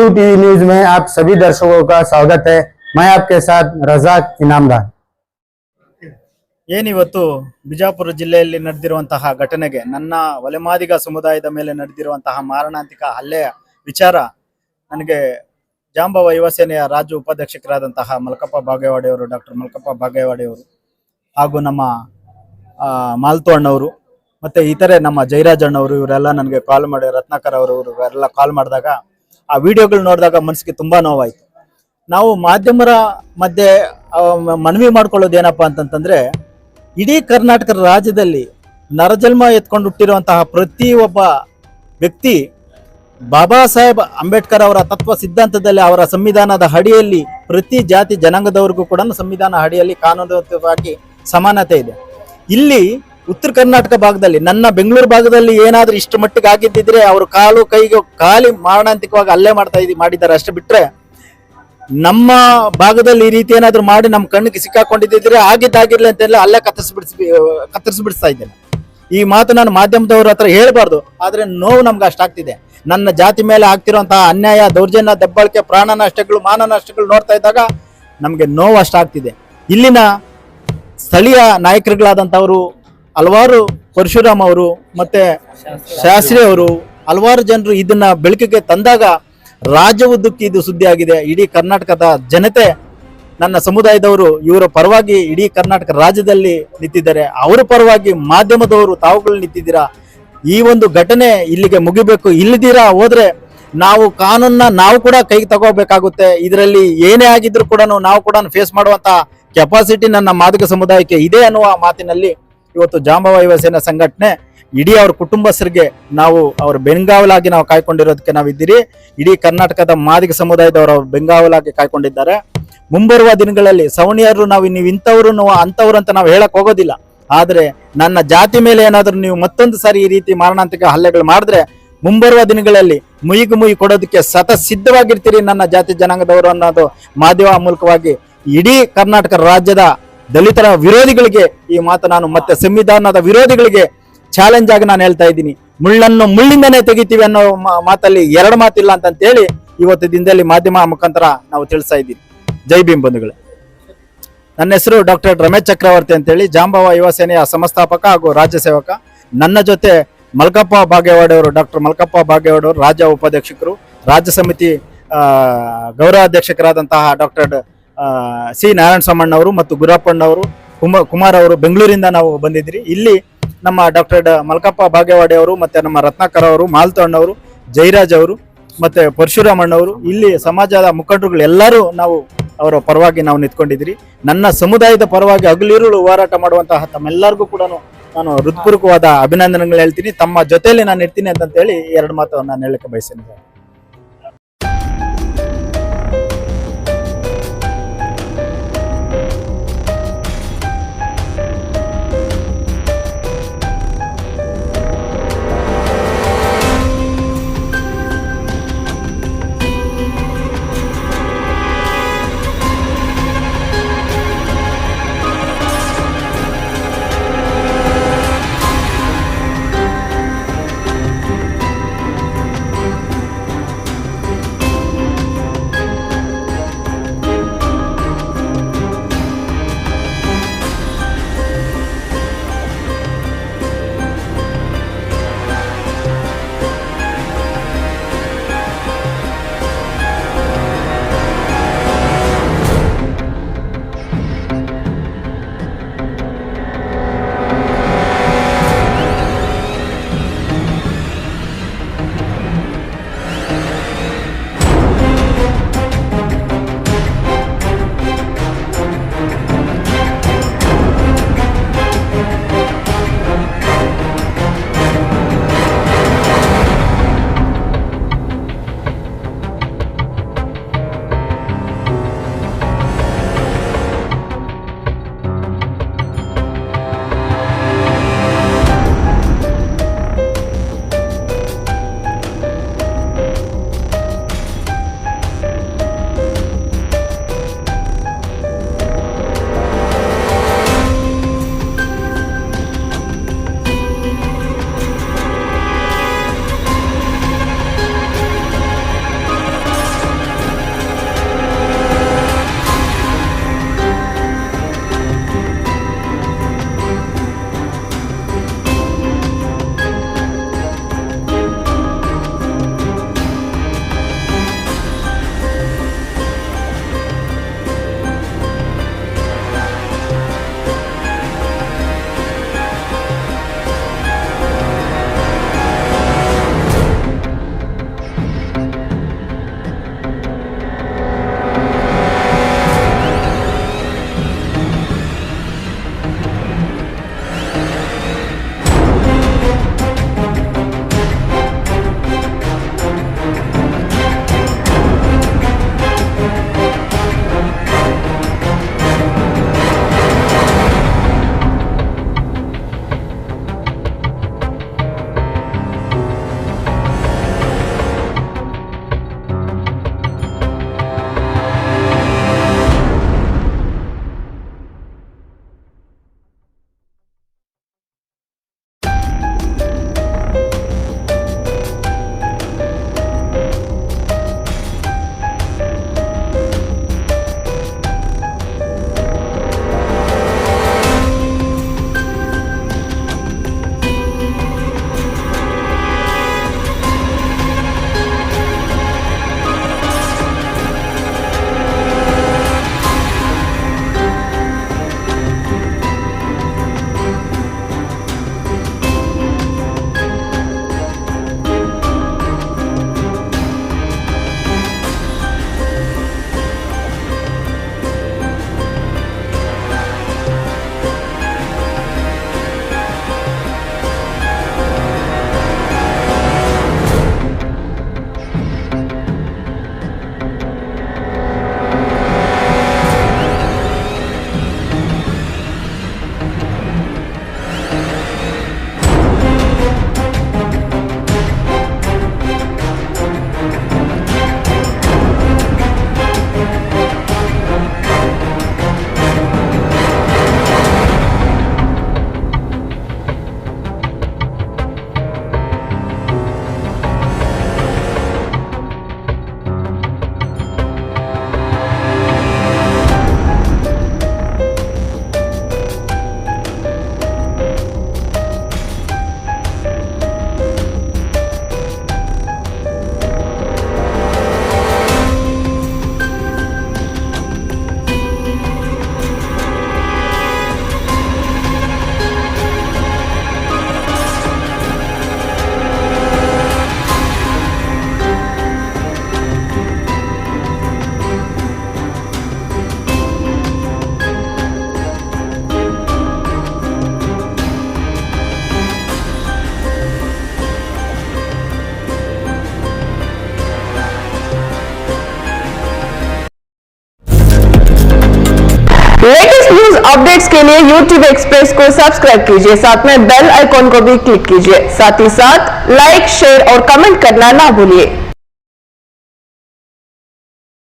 New TV news में आप सभी दर्शकों का स्वागत है। मैं आपके साथ रजाक इनामदार। ಏನಿವತ್ತು ಬಿಜಾಪುರ ಜಿಲ್ಲೆಯಲ್ಲಿ ನಡೆದಿರುವಂತಹ ಘಟನೆಗೆ ನನ್ನ ಒಲೆಮಾದಿಗ ಸಮುದಾಯದ ಮೇಲೆ ನಡೆದಿರುವಂತಹ ಮಾರಣಾಂತಿಕ ಹಲ್ಲೆಯ ವಿಚಾರ ನನಗೆ ಜಾಂಬವ ಯುವ ಸೇನೆಯ ರಾಜ್ಯ ಉಪಾಧ್ಯಕ್ಷರಾದಂತಹ ಮಲ್ಕಪ್ಪ ಬಾಗೇವಾಡಿಯವರು ಡಾಕ್ಟರ್ ಮಲ್ಕಪ್ಪ ಬಾಗೇವಾಡಿಯವರು ಹಾಗೂ ನಮ್ಮ ಮಾಲ್ತು ಅಣ್ಣವರು ಮತ್ತೆ ಇತರೆ ನಮ್ಮ ಜಯರಾಜ್ ಅಣ್ಣವರು ಇವರೆಲ್ಲ ನನಗೆ ಕಾಲ್ ಮಾಡಿ ರತ್ನಾಕರ್ ಅವರು ಇವರೆಲ್ಲ ಕಾಲ್ ಮಾಡಿದಾಗ ಆ ವಿಡಿಯೋಗಳು ನೋಡಿದಾಗ ಮನಸ್ಸಿಗೆ ತುಂಬಾ ನೋವಾಯಿತು। ನಾವು ಮಾಧ್ಯಮರ ಮಧ್ಯೆ ಮನವಿ ಮಾಡ್ಕೊಳ್ಳೋದು ಏನಪ್ಪಾ ಅಂತಂತಂದ್ರೆ ಇಡೀ ಕರ್ನಾಟಕ ರಾಜ್ಯದಲ್ಲಿ ನರಜನ್ಮ ಎತ್ಕೊಂಡು ಹುಟ್ಟಿರುವಂತಹ ಪ್ರತಿಯೊಬ್ಬ ವ್ಯಕ್ತಿ ಬಾಬಾ ಸಾಹೇಬ್ ಅಂಬೇಡ್ಕರ್ ಅವರ ತತ್ವ ಸಿದ್ಧಾಂತದಲ್ಲಿ ಅವರ ಸಂವಿಧಾನದ ಅಡಿಯಲ್ಲಿ ಪ್ರತಿ ಜಾತಿ ಜನಾಂಗದವರಿಗೂ ಕೂಡ ಸಂವಿಧಾನ ಅಡಿಯಲ್ಲಿ ಕಾನೂನುಬದ್ಧವಾಗಿ ಸಮಾನತೆ ಇದೆ। ಇಲ್ಲಿ ಉತ್ತರ ಕರ್ನಾಟಕ ಭಾಗದಲ್ಲಿ ನನ್ನ ಬೆಂಗಳೂರು ಭಾಗದಲ್ಲಿ ಏನಾದ್ರೂ ಇಷ್ಟು ಮಟ್ಟಿಗೆ ಆಗಿದ್ದಿದ್ರೆ ಅವರು ಕಾಲು ಕೈಗೆ ಖಾಲಿ ಮಾರಣಾಂತಿಕವಾಗಿ ಹಲ್ಲೆ ಮಾಡಿದ್ದಾರೆ ಅಷ್ಟೇ ಬಿಟ್ರೆ ನಮ್ಮ ಭಾಗದಲ್ಲಿ ಈ ರೀತಿ ಏನಾದ್ರು ಮಾಡಿ ನಮ್ಮ ಕಣ್ಣಿಗೆ ಸಿಕ್ಕಾಕೊಂಡಿದ್ದಿದ್ರೆ ಆಗಿದ್ದಾಗಿರ್ಲಿ ಅಂತೆಲ್ಲ ಅಲ್ಲೇ ಕತ್ತರಿಸ್ಬಿಡಿಸ್ತಾ ಇದ್ದೇನೆ। ಈ ಮಾತು ನಾನು ಮಾಧ್ಯಮದವ್ರ ಹತ್ರ ಹೇಳ್ಬಾರ್ದು, ಆದ್ರೆ ನೋವು ನಮ್ಗೆ ಅಷ್ಟಾಗ್ತಿದೆ। ನನ್ನ ಜಾತಿ ಮೇಲೆ ಆಗ್ತಿರುವಂತಹ ಅನ್ಯಾಯ, ದೌರ್ಜನ್ಯ, ದಬ್ಬಾಳಿಕೆ, ಪ್ರಾಣ ನಷ್ಟಗಳು, ಮಾನ ನಷ್ಟಗಳು ನೋಡ್ತಾ ಇದ್ದಾಗ ನಮ್ಗೆ ನೋವು ಅಷ್ಟಾಗ್ತಿದೆ। ಇಲ್ಲಿನ ಸ್ಥಳೀಯ ನಾಯಕರುಗಳಾದಂಥವರು ಹಲವಾರು ಪರಶುರಾಮ್ ಅವರು ಮತ್ತೆ ಶಾಸ್ತ್ರಿ ಅವರು ಹಲವಾರು ಜನರು ಇದನ್ನ ಬೆಳಕಿಗೆ ತಂದಾಗ ರಾಜ್ಯವುದ್ದಕ್ಕೂ ಇದು ಸುದ್ದಿ ಆಗಿದೆ। ಇಡೀ ಕರ್ನಾಟಕದ ಜನತೆ ನನ್ನ ಸಮುದಾಯದವರು ಇವರ ಪರವಾಗಿ ಇಡೀ ಕರ್ನಾಟಕ ರಾಜ್ಯದಲ್ಲಿ ನಿಂತಿದ್ದಾರೆ, ಅವರ ಪರವಾಗಿ ಮಾಧ್ಯಮದವರು ತಾವುಗಳು ನಿಂತಿದ್ದೀರಾ। ಈ ಒಂದು ಘಟನೆ ಇಲ್ಲಿಗೆ ಮುಗಿಬೇಕು, ಇಲ್ಲದಿರಾ ಹೋದ್ರೆ ನಾವು ಕಾನೂನನ್ನ ನಾವು ಕೂಡ ಕೈಗೆ ತಗೋಬೇಕಾಗುತ್ತೆ। ಇದರಲ್ಲಿ ಏನೇ ಆಗಿದ್ರು ಕೂಡ ನಾವು ಕೂಡ ಫೇಸ್ ಮಾಡುವಂತ ಕೆಪಾಸಿಟಿ ನನ್ನ ಮಾದಿಗ ಸಮುದಾಯಕ್ಕೆ ಇದೆ ಅನ್ನುವ ಮಾತಿನಲ್ಲಿ ಇವತ್ತು ಜಾಂಬವ ಯುವ ಸೇನಾ ಸಂಘಟನೆ ಇಡೀ ಅವ್ರ ಕುಟುಂಬಸ್ಥರಿಗೆ ನಾವು ಅವ್ರ ಬೆಂಗಾವಲಾಗಿ ನಾವು ಕಾಯ್ಕೊಂಡಿರೋದಕ್ಕೆ ನಾವಿದ್ದೀರಿ। ಇಡೀ ಕರ್ನಾಟಕದ ಮಾದಿಗ ಸಮುದಾಯದವರು ಬೆಂಗಾವಲಾಗಿ ಕಾಯ್ಕೊಂಡಿದ್ದಾರೆ। ಮುಂಬರುವ ದಿನಗಳಲ್ಲಿ ಸವಣಿಯರು ನೀವು ಇಂಥವ್ರು ಅಂತವ್ರು ಅಂತ ನಾವು ಹೇಳಕ್ ಹೋಗೋದಿಲ್ಲ, ಆದ್ರೆ ನನ್ನ ಜಾತಿ ಮೇಲೆ ಏನಾದ್ರು ನೀವು ಮತ್ತೊಂದು ಸಾರಿ ಈ ರೀತಿ ಮಾರಣಾಂತಿಕ ಹಲ್ಲೆಗಳು ಮಾಡಿದ್ರೆ ಮುಂಬರುವ ದಿನಗಳಲ್ಲಿ ಮುಯಿ ಕೊಡೋದಕ್ಕೆ ಸಿದ್ಧವಾಗಿರ್ತೀರಿ ನನ್ನ ಜಾತಿ ಜನಾಂಗದವರು ಅನ್ನೋದು ಮಾಧ್ಯಮ ಮೂಲಕವಾಗಿ ಇಡೀ ಕರ್ನಾಟಕ ರಾಜ್ಯದ ದಲಿತರ ವಿರೋಧಿಗಳಿಗೆ ಈ ಮಾತು ನಾನು ಮತ್ತೆ ಸಂವಿಧಾನದ ವಿರೋಧಿಗಳಿಗೆ ಚಾಲೆಂಜ್ ಆಗಿ ನಾನು ಹೇಳ್ತಾ ಇದ್ದೀನಿ। ಮುಳ್ಳನ್ನು ಮುಳ್ಳಿಂದನೇ ತೆಗಿತೀವಿ ಅನ್ನೋ ಮಾತಲ್ಲಿ ಎರಡು ಮಾತಿಲ್ಲ ಅಂತ ಹೇಳಿ ಇವತ್ತು ದಿನದಲ್ಲಿ ಮಾಧ್ಯಮ ಮುಖಾಂತರ ನಾವು ತಿಳಿಸ್ತಾ ಇದ್ದೀನಿ। ಜೈ ಭೀಮ್ ಬಂಧುಗಳೇ, ನನ್ನ ಹೆಸರು ಡಾಕ್ಟರ್ ರಮೇಶ್ ಚಕ್ರವರ್ತಿ ಅಂತೇಳಿ, ಜಾಂಬವ ಯುವ ಸೇನೆಯ ಸಂಸ್ಥಾಪಕ ಹಾಗೂ ರಾಜ್ಯ ಸೇವಕ। ನನ್ನ ಜೊತೆ ಮಲ್ಕಪ್ಪ ಬಾಗೇವಾಡಿಯವರು ಡಾಕ್ಟರ್ ಮಲ್ಕಪ್ಪ ಬಾಗೇವಾಡಿಯವರು ರಾಜ್ಯ ಉಪಾಧ್ಯಕ್ಷರು, ರಾಜ್ಯ ಸಮಿತಿ ಗೌರವಾಧ್ಯಕ್ಷರಾದಂತಹ ಡಾಕ್ಟರ್ ಸಿ ನಾರಾಯಣ ಸ್ವಾಮಣ್ಣವರು ಮತ್ತು ಗುರಪ್ಪಣ್ಣವರು ಕುಮಾರ್ ಅವರು ಬೆಂಗಳೂರಿಂದ ನಾವು ಬಂದಿದ್ರಿ। ಇಲ್ಲಿ ನಮ್ಮ ಡಾಕ್ಟರ್ ಮಲ್ಕಪ್ಪ ಬಾಗೇವಾಡಿ ಅವರು ಮತ್ತೆ ನಮ್ಮ ರತ್ನಾಕರ್ ಅವರು, ಮಾಲ್ತು ಅಣ್ಣವರು, ಜಯರಾಜ್ ಅವರು ಮತ್ತೆ ಪರಶುರಾಮ್ ಅಣ್ಣವರು, ಇಲ್ಲಿ ಸಮಾಜದ ಮುಖಂಡರುಗಳು ಎಲ್ಲರೂ ನಾವು ಅವರ ಪರವಾಗಿ ನಾವು ನಿಂತ್ಕೊಂಡಿದ್ರಿ। ನನ್ನ ಸಮುದಾಯದ ಪರವಾಗಿ ಹಗಲಿರುಳು ಹೋರಾಟ ಮಾಡುವಂತಹ ತಮ್ಮೆಲ್ಲರಿಗೂ ಕೂಡ ನಾನು ಹೃತ್ಪೂರ್ವಕವಾದ ಅಭಿನಂದನೆಗಳು ಹೇಳ್ತೀನಿ। ತಮ್ಮ ಜೊತೆಯಲ್ಲಿ ನಾನು ಇರ್ತೀನಿ ಅಂತ ಹೇಳಿ ಎರಡು ಮಾತು ನಾನು ಹೇಳಕ್ಕೆ ಬಯಸ್ತೇನೆ। लेटेस्ट न्यूज अपडेट्स के लिए YouTube एक्सप्रेस को सब्सक्राइब कीजिए, साथ में बेल आइकॉन को भी क्लिक कीजिए। साथ ही साथ लाइक, शेयर और कमेंट करना ना भूलिए।